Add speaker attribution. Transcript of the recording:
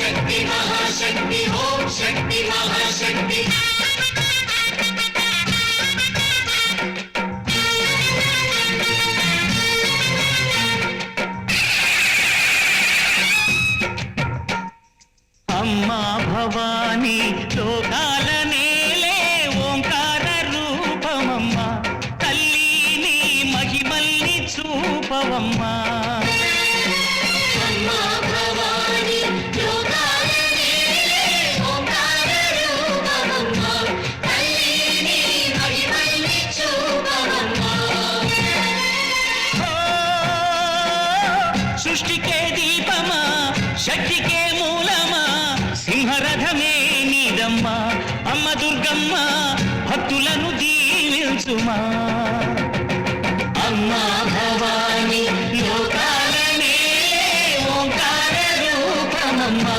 Speaker 1: शक्ति महाशक्ति ओम शक्ति महाशक्ति
Speaker 2: अम्मा भवानी लोकाल नेले ओंकार रूपमम्मा तल्ली नी महिमल्नि चूपवम्मा सृष्टि के दीपमा शक्ति के मूलमा सिंहरथमे नीदम्मा अम्म दुर्गम्मा भक्तुలను దీవించుమా अम्मा भवानी लोकाल नेले ओंकार रूपमम्मा